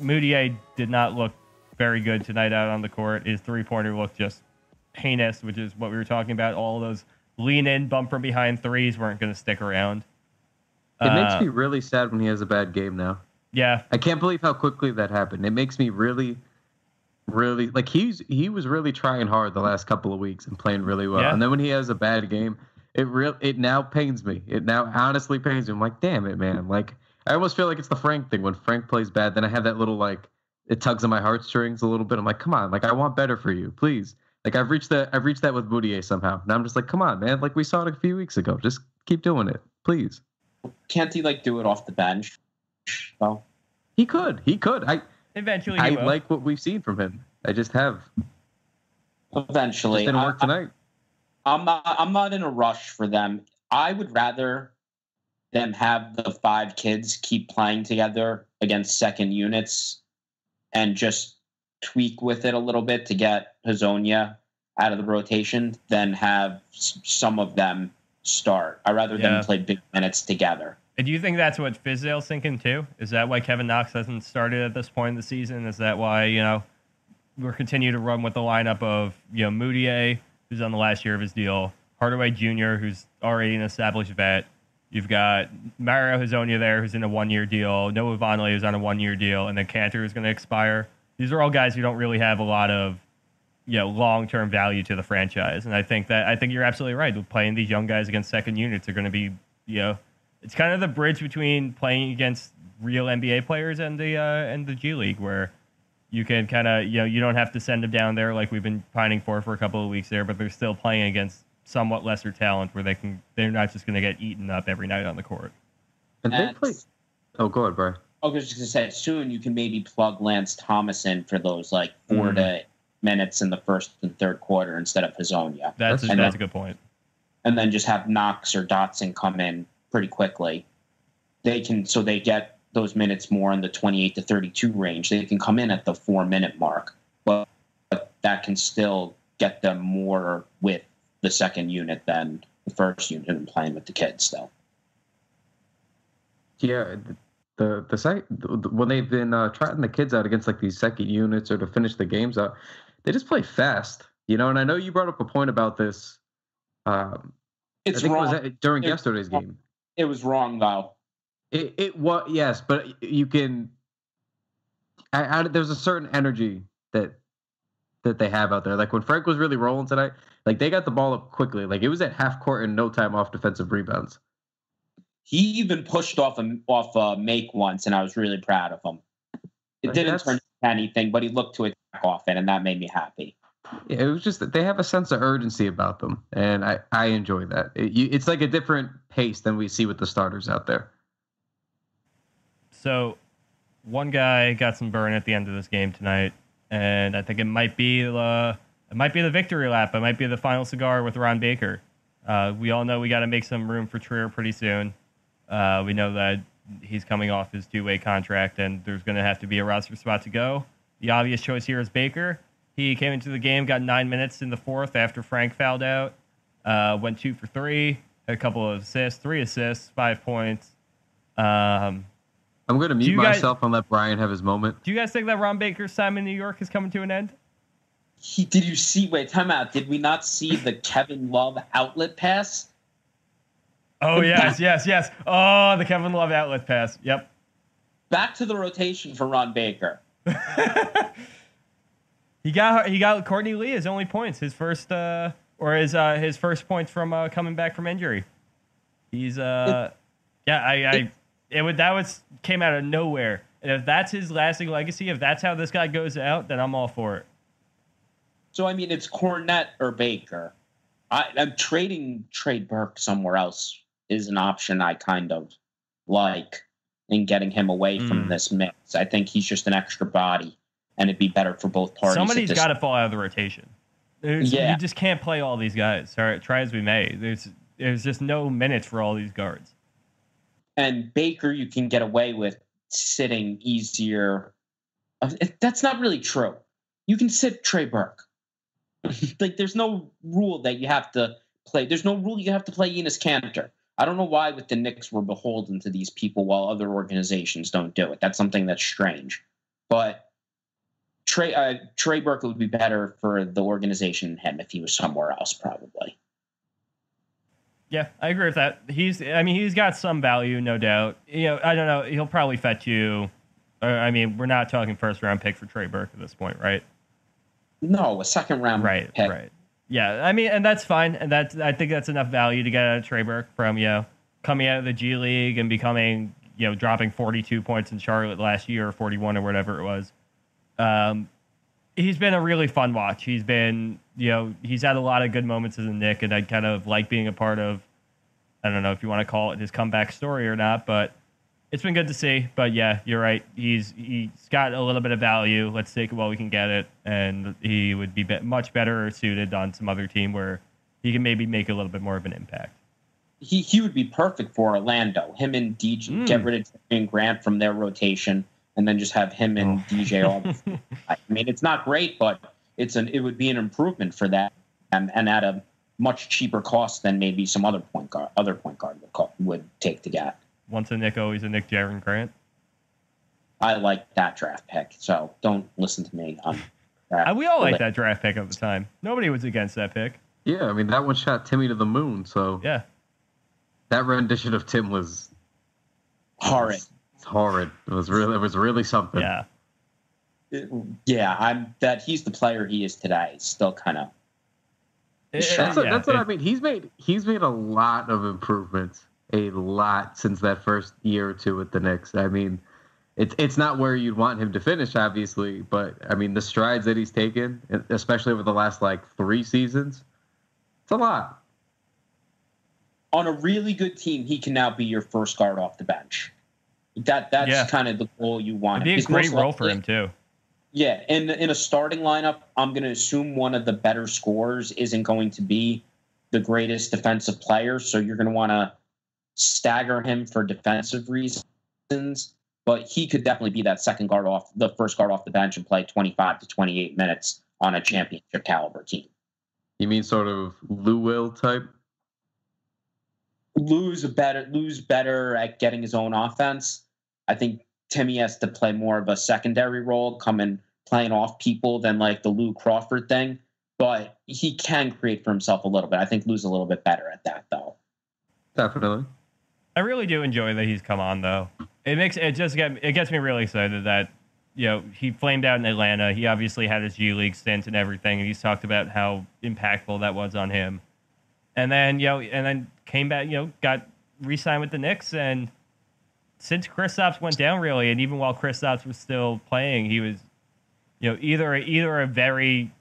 Moutier did not look very good tonight out on the court. His three-pointer looked just heinous, which is what we were talking about. All those lean-in, bump from behind threes weren't going to stick around. It makes me really sad when he has a bad game now. Yeah. I can't believe how quickly that happened. It makes me really, really, like, he was really trying hard the last couple of weeks and playing really well. Yeah. And then when he has a bad game, it now pains me. It now honestly pains me. I'm like, damn it, man. Like, I almost feel like it's the Frank thing. When Frank plays bad, then I have that little, like, it tugs on my heartstrings a little bit. I'm like, come on, like, I want better for you, please. Like, I've reached that with Moutier somehow. Now I'm just like, come on, man. Like, we saw it a few weeks ago. Just keep doing it, please. Can't he, like, do it off the bench? Oh, he could. Eventually, I he will. like what we've seen from him. I just have. Eventually, It didn't work tonight. I'm not in a rush for them. I would rather them have the 5 kids keep playing together against second units and just tweak with it a little bit to get Hezonja out of the rotation than have some of them start. I'd rather them play big minutes together. And do you think that's what Fizdale's thinking too? Is that why Kevin Knox hasn't started at this point in the season? Is that why, we're continuing to run with the lineup of, Moutier, who's on the last year of his deal, Hardaway Jr., who's already an established vet. You've got Mario Hezonja there, who's in a 1-year deal. Noah Vonleh, who's on a 1-year deal. And then Cantor, who's going to expire. These are all guys who don't really have a lot of, long-term value to the franchise. And I think you're absolutely right. Playing these young guys against second units are going to be, it's kind of the bridge between playing against real NBA players and the G League, where you can kind of, you don't have to send them down there like we've been pining for a couple of weeks there, but they're still playing against somewhat lesser talent where they're not just going to get eaten up every night on the court. And they play. Oh, go ahead, Brian. I was just going to say, soon you can maybe plug Lance Thomas in for those 4 to minutes in the first and third quarter instead of Hezonja. That's a good point. And then just have Knox or Dotson come in pretty quickly. They get those minutes more in the 28 to 32 range. They can come in at the 4-minute mark, but that can still get them more with the second unit than the first unit and playing with the kids still. Yeah, when they've been trotting the kids out against these second units or to finish the games out, they just play fast, And I know you brought up a point about this. It's wrong. It was during yesterday's game. It was wrong though. It was, yes, but you can. There's a certain energy that they have out there. Like when Frank was really rolling tonight, they got the ball up quickly. It was at half court in no time off defensive rebounds. He even pushed off a make once, and I was really proud of him. It didn't turn into anything, but he looked to attack off it, and that made me happy. Yeah, it was just that they have a sense of urgency about them, and I enjoy that. It's like a different pace than we see with the starters out there. So, one guy got some burn at the end of this game tonight, and I think it might be the victory lap. It might be the final cigar with Ron Baker. We all know we got to make some room for Trier pretty soon. We know that he's coming off his two-way contract, and there's going to have to be a roster spot to go. The obvious choice here is Baker. He came into the game, got 9 minutes in the fourth after Frank fouled out, went 2 for 3, had a couple of assists, 3 assists, 5 points. I'm going to mute myself and let Brian have his moment. Do you guys think that Ron Baker's time in New York is coming to an end? Did you see? Wait, time out. Did we not see the Kevin Love outlet pass? Oh, yes. Oh, the Kevin Love outlet pass. Yep. Back to the rotation for Ron Baker. He got Courtney Lee his only points, his first first points from coming back from injury. He's came out of nowhere. And if that's his lasting legacy, if that's how this guy goes out, then I'm all for it. So I mean, it's Cornette or Baker. I'm trading Trey Burke somewhere else is an option I kind of like in getting him away from this mix. I think he's just an extra body, and it'd be better for both parties. Somebody's got to fall out of the rotation. You just can't play all these guys. Try as we may. There's just no minutes for all these guards. And Baker, you can get away with sitting easier. That's not really true. You can sit Trey Burke. Like, there's no rule that you have to play. There's no rule you have to play Enes Kanter. I don't know why with the Knicks we're beholden to these people while other organizations don't do it. That's something that's strange. But Trey Burke would be better for the organization than him if he was somewhere else, probably. Yeah, I agree with that. He's got some value, no doubt. I don't know. He'll probably fetch you. We're not talking first round pick for Trey Burke at this point, right? No, a second round pick. Right. Yeah, and that's fine. And I think that's enough value to get out of Trey Burke from, coming out of the G League and becoming, dropping 42 points in Charlotte last year, or 41 or whatever it was. He's been a really fun watch. He's been, he's had a lot of good moments as a Knick, and I kind of like being a part of, I don't know if you want to call it his comeback story or not, but it's been good to see. But yeah, you're right. He's got a little bit of value. Let's take it while we can get it. And he would be much better suited on some other team where he can maybe make a little bit more of an impact. He would be perfect for Orlando. Him and DJ, get rid of Damyean Grant from their rotation, and then just have him and DJ all. I mean, it's not great, but it would be an improvement for that, and at a much cheaper cost than maybe some other point guard would take to get. Once a Knick, always a Knick. Jaren Grant. I like that draft pick, so don't listen to me on that. We all like that draft pick at the time. Nobody was against that pick. Yeah, that one shot Timmy to the moon. So yeah, that rendition of Tim was horrid. It's horrid. It was really something. Yeah. He's the player he is today. It's still kind of. That's what I mean. He's made a lot of improvements. A lot since that first year or two with the Knicks. It's not where you'd want him to finish, obviously, but the strides that he's taken, especially over the last 3 seasons, it's a lot. On a really good team, he can now be your first guard off the bench. That's kind of the goal you want. It'd be a great role for him too. Yeah, in a starting lineup, I'm going to assume one of the better scorers isn't going to be the greatest defensive player, so you're going to want to stagger him for defensive reasons, but he could definitely be that the first guard off the bench and play 25 to 28 minutes on a championship caliber team. You mean sort of Lou Will type? Lou's better at getting his own offense. I think Timmy has to play more of a secondary role, coming playing off people than like the Lou Crawford thing, but he can create for himself a little bit. I think Lou's a little bit better at that though. Definitely. I really do enjoy that he's come on, though. It gets me really excited that he flamed out in Atlanta. He obviously had his G League stint and everything, and he's talked about how impactful that was on him. And then came back, got re-sign with the Knicks. And since Kristaps went down, really, and even while Kristaps was still playing, he was, either a very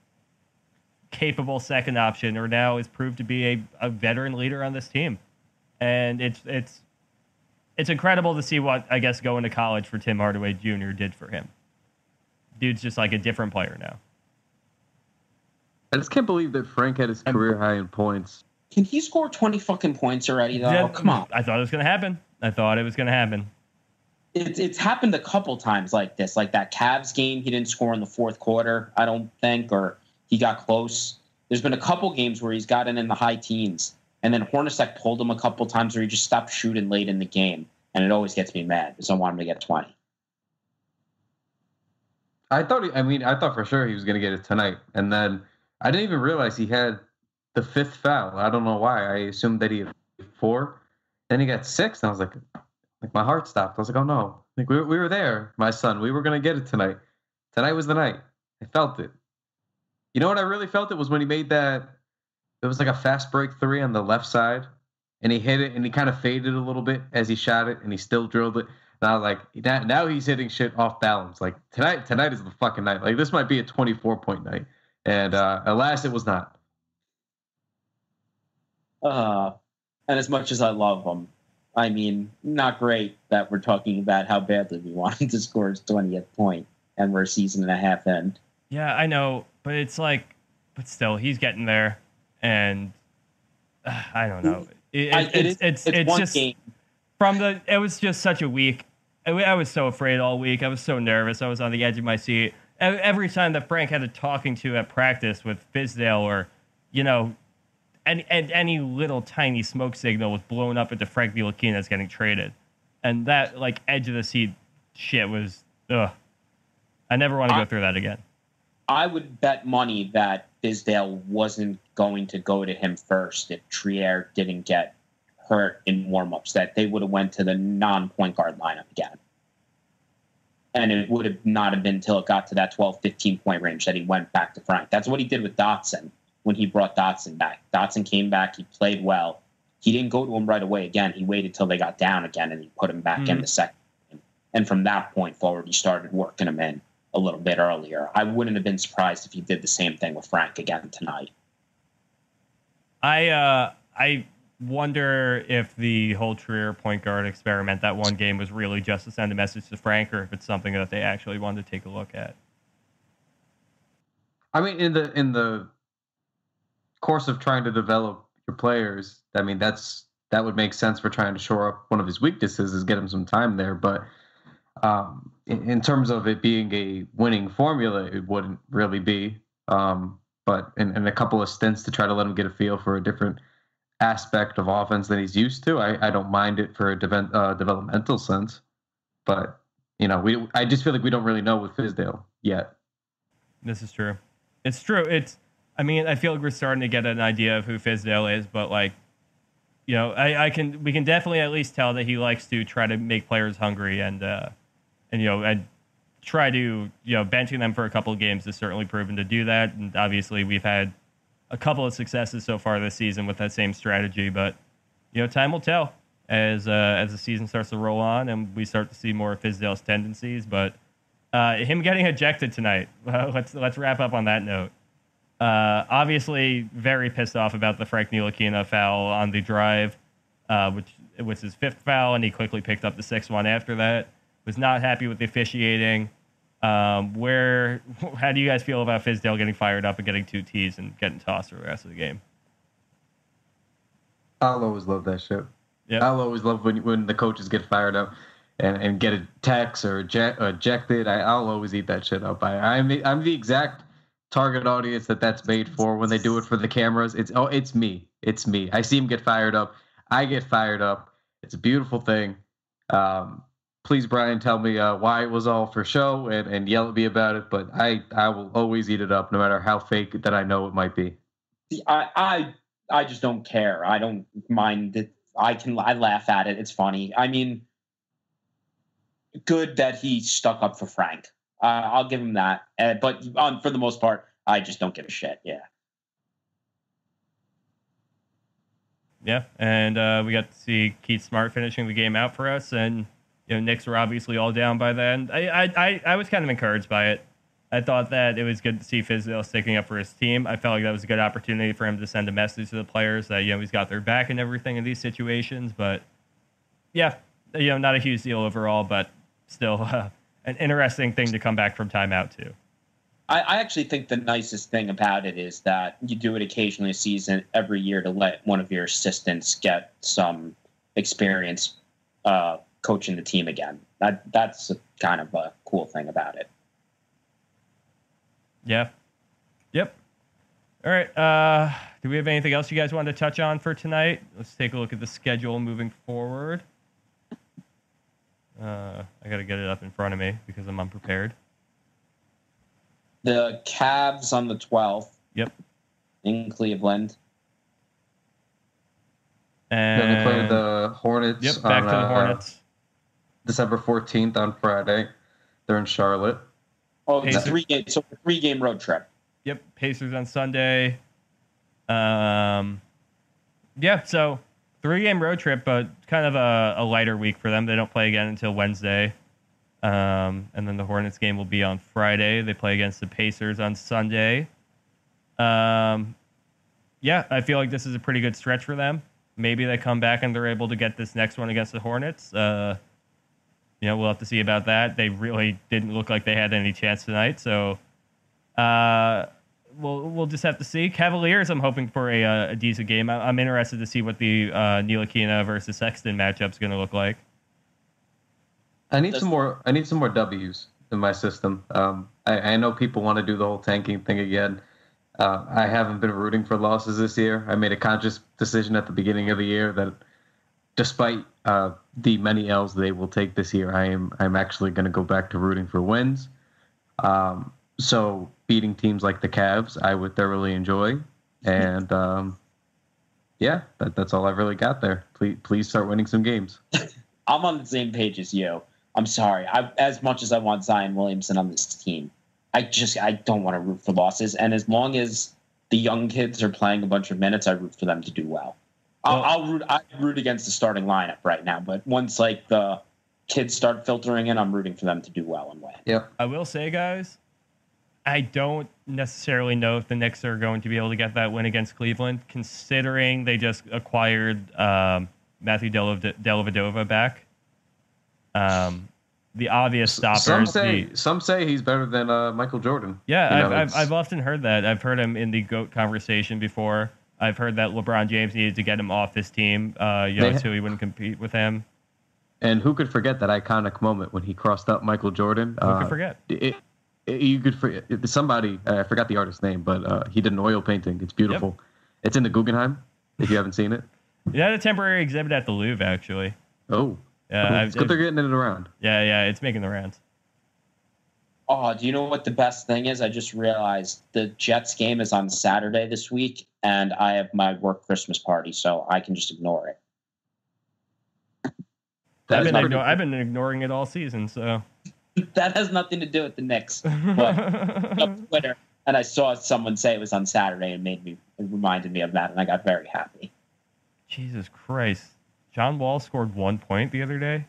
capable second option or now is proved to be a veteran leader on this team. And it's incredible to see what, I guess, going to college for Tim Hardaway Jr. did for him. Dude's just like a different player now. I just can't believe that Frank had his career high in points. Can he score 20 fucking points already, though? Yeah, come on. I thought it was going to happen. It's happened a couple times like this. Like that Cavs game, he didn't score in the fourth quarter, I don't think, or he got close. There's been a couple games where he's gotten in the high teens, and then Hornacek pulled him a couple times where he just stopped shooting late in the game, and it always gets me mad because I want him to get 20. I thought for sure he was going to get it tonight, and then I didn't even realize he had the fifth foul. I don't know why. I assumed that he had 4. Then he got 6, and I was like my heart stopped. I was like, oh no. Like we were there, my son. We were going to get it tonight. Tonight was the night. I felt it. You know what I really felt it was when he made that. It was like a fast break 3 on the left side, and he hit it, and he kind of faded a little bit as he shot it, and he still drilled it. And I was like, now he's hitting shit off balance. Like tonight is the fucking night. Like this might be a 24-point night. And alas, it was not. And as much as I love him, I mean, not great that we're talking about how badly we want him to score his 20th point, and we're a season and a half in. Yeah, I know, but it's like, but still, he's getting there, and I don't know. It's one just game. It was just such a week. I was so afraid all week. I was so nervous. I was on the edge of my seat. Every time that Frank had a talking to at practice with Fizdale, or, any little tiny smoke signal was blown up into Frank Ntilikina getting traded. And that, like, edge of the seat shit was, ugh. I never want to go through that again. I would bet money that Fizdale wasn't going to go to him first if Trier didn't get hurt in warmups, that they would have went to the non-point guard lineup again. And it would have not have been until it got to that 12, 15-point range that he went back to Frank. That's what he did with Dotson when he brought Dotson back. Dotson came back. He played well. He didn't go to him right away again. He waited till they got down again, and he put him back in the second. And from that point forward, he started working him in a little bit earlier. I wouldn't have been surprised if he did the same thing with Frank again tonight. I wonder if the whole Trier point guard experiment, that one game, was really just to send a message to Frank, or if it's something that they actually wanted to take a look at. I mean, in the course of trying to develop your players, I mean, that would make sense for trying to shore up one of his weaknesses, is get him some time there. But in terms of it being a winning formula, it wouldn't really be. But in a couple of stints to try to let him get a feel for a different aspect of offense than he's used to, I don't mind it for a developmental sense. But, I just feel like we don't really know with Fizdale yet. This is true. It's true. I feel like we're starting to get an idea of who Fizdale is, but we can definitely at least tell that he likes to try to make players hungry and try to, benching them for a couple of games has certainly proven to do that. And obviously we've had a couple of successes so far this season with that same strategy, but time will tell as the season starts to roll on and we start to see more of Fizdale's tendencies. But him getting ejected tonight, let's wrap up on that note. Obviously very pissed off about the Frank Ntilikina foul on the drive, which was his 5th foul, and he quickly picked up the 6th one after that. Was not happy with the officiating. How do you guys feel about Fizdale getting fired up and getting 2 Ts and getting tossed for the rest of the game? I'll always love that shit. Yep. I'll always love when the coaches get fired up and get a text or ejected. I'll always eat that shit up. I'm the exact target audience that's made for when they do it for the cameras. It's me. It's me. I see him get fired up. I get fired up. It's a beautiful thing. Please, Brian, tell me why it was all for show and yell at me about it. But I will always eat it up, no matter how fake that I know it might be. I just don't care. I don't mind it. I laugh at it. It's funny. I mean, good that he stuck up for Frank. I'll give him that. But for the most part, I just don't give a shit. Yeah. Yeah, and we got to see Keith Smart finishing the game out for us, and Knicks were obviously all down by then. I was kind of encouraged by it. I thought that it was good to see Fizdale sticking up for his team. I felt like that was a good opportunity for him to send a message to the players that he's got their back and everything in these situations. But yeah, not a huge deal overall, but still an interesting thing to come back from timeout to. I actually think the nicest thing about it is that you do it occasionally a season every year to let one of your assistants get some experience coaching the team again. That's kind of a cool thing about it. Yeah. Yep. All right. Do we have anything else you guys wanted to touch on for tonight? Let's take a look at the schedule moving forward. I got to get it up in front of me because I'm unprepared. The Cavs on the 12th. Yep. In Cleveland. And then they play the Hornets. Yep, back to the Hornets. December 14th on Friday. They're in Charlotte. Oh, it's a 3-game road trip. Yep, Pacers on Sunday. Yeah, so 3-game road trip, but kind of a lighter week for them. They don't play again until Wednesday. And then the Hornets game will be on Friday. They play against the Pacers on Sunday. Yeah, I feel like this is a pretty good stretch for them. Maybe they come back and they're able to get this next one against the Hornets. We'll have to see about that. They really didn't look like they had any chance tonight. So we'll just have to see. Cavaliers, I'm hoping for a decent game. I'm interested to see what the Ntilikina versus Sexton matchup's going to look like. I need some more W's in my system. I know people want to do the whole tanking thing again. I haven't been rooting for losses this year. I made a conscious decision at the beginning of the year that despite the many L's they will take this year, I'm actually going to go back to rooting for wins. So beating teams like the Cavs, I would thoroughly enjoy. And that's all I've really got there. Please start winning some games. I'm on the same page as you. I'm sorry. As much as I want Zion Williamson on this team, I don't want to root for losses. And as long as the young kids are playing a bunch of minutes, I root for them to do well. I root against the starting lineup right now, but once the kids start filtering in, I'm rooting for them to do well and win. Yep. I will say, guys, I don't necessarily know if the Knicks are going to be able to get that win against Cleveland, considering they just acquired Matthew Dellavedova back. The obvious stoppers. Some say he's better than Michael Jordan. Yeah, I've often heard that. I've heard him in the GOAT conversation before. I've heard that LeBron James needed to get him off his team, so he wouldn't compete with him. And who could forget that iconic moment when he crossed up Michael Jordan? Who could forget? You could forget somebody. I forgot the artist's name, but he did an oil painting. It's beautiful. Yep. It's in the Guggenheim. If you haven't seen it, it had a temporary exhibit at the Louvre, actually. Oh, yeah, it's good they're getting it around. Yeah, it's making the rounds. Oh, do you know what the best thing is? I just realized the Jets game is on Saturday this week, and I have my work Christmas party, so I can just ignore it. I've been ignoring it all season, so that has nothing to do with the Knicks. But on Twitter, and I saw someone say it was on Saturday, and it reminded me of that, and I got very happy. Jesus Christ. John Wall scored 1 point the other day.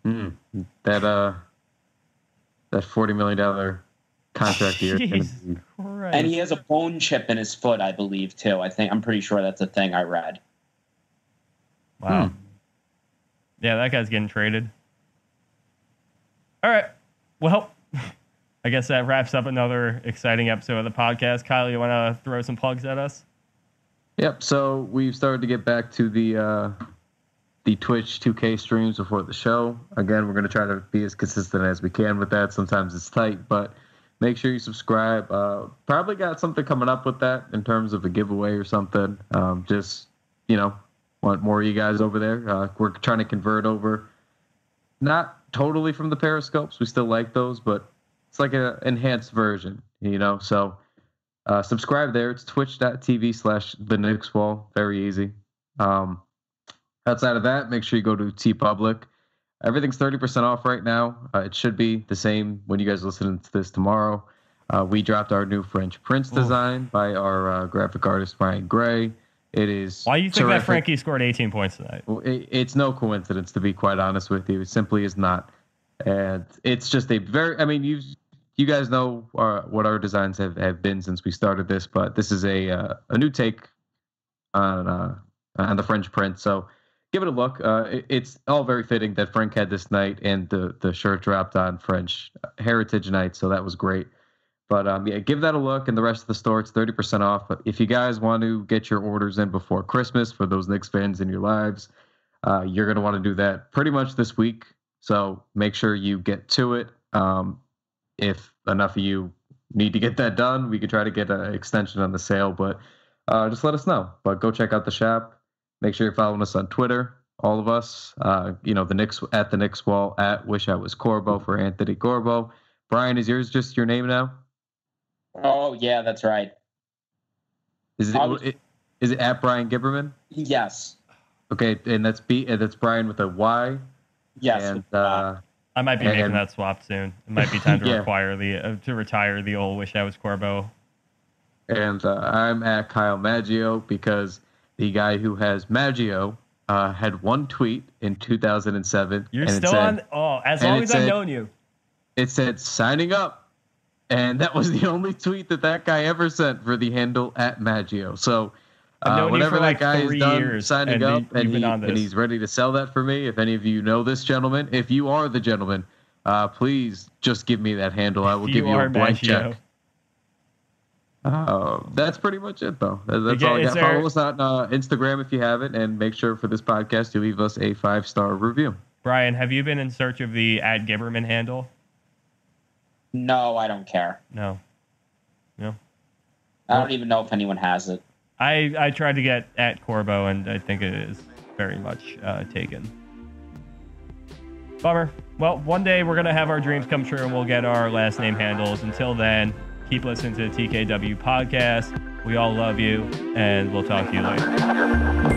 That $40 million contract year. And he has a bone chip in his foot, I believe, too. I'm pretty sure that's a thing I read. Wow. Yeah, that guy's getting traded. All right. Well, I guess that wraps up another exciting episode of the podcast. Kyle, you want to throw some plugs at us? Yep. So we've started to get back to the Twitch 2K streams before the show. Again, we're going to try to be as consistent as we can with that. Sometimes it's tight, but make sure you subscribe. Probably got something coming up with that in terms of a giveaway or something. Want more of you guys over there. We're trying to convert over, not totally from the Periscopes. We still like those, but it's like an enhanced version, So subscribe there. It's twitch.tv/the Knicks Wall. Very easy. Outside of that, make sure you go to TeePublic. Everything's 30% off right now. It should be the same when you guys listen to this tomorrow. We dropped our new French Prince design by our graphic artist, Ryan Gray. It is. Why do you think terrific. that Frankie scored 18 points tonight? Well, it's no coincidence, to be quite honest with you. It simply is not. And it's just a very, I mean, you guys know what our designs have been since we started this, but this is a new take on the French print. So give it a look. It's all very fitting that Frank had this night, and the shirt dropped on French Heritage Night, so that was great. But yeah, give that a look, and the rest of the store, it's 30% off. But if you guys want to get your orders in before Christmas for those Knicks fans in your lives, you're going to want to do that pretty much this week. So make sure you get to it. If enough of you need to get that done, we could try to get an extension on the sale, but just let us know. But go check out the shop. Make sure you're following us on Twitter, all of us. The Knicks at the Knicks Wall, at Wish I Was Corbo for Anthony Corbo. Brian, is yours just your name now? Oh yeah, that's right. Is it at Bryan Gibberman? Yes. Okay, and that's Brian with a Y. Yes. And I might be making that swap soon. It might be time to retire the old Wish I Was Corbo. And I'm at Kyle Maggio, because the guy who has Maggio had one tweet in 2007. You're still on? Oh, as long as I've known you. It said signing up. And that was the only tweet that guy ever sent for the handle at Maggio. So whenever that guy is done signing up and he's ready to sell that for me, if any of you know this gentleman, if you are the gentleman, please just give me that handle. I will give you a blank check. That's pretty much it, though. That's all I got. Follow us on Instagram if you haven't, and make sure for this podcast you leave us a 5-star review. Brian, have you been in search of the @Gibberman handle? No, I don't care. No. I don't even know if anyone has it. I tried to get at Corbo, and I think it is very much taken. Bummer. Well, one day we're going to have our dreams come true, and we'll get our last name handles. Until then, keep listening to the TKW Podcast. We all love you, and we'll talk to you later.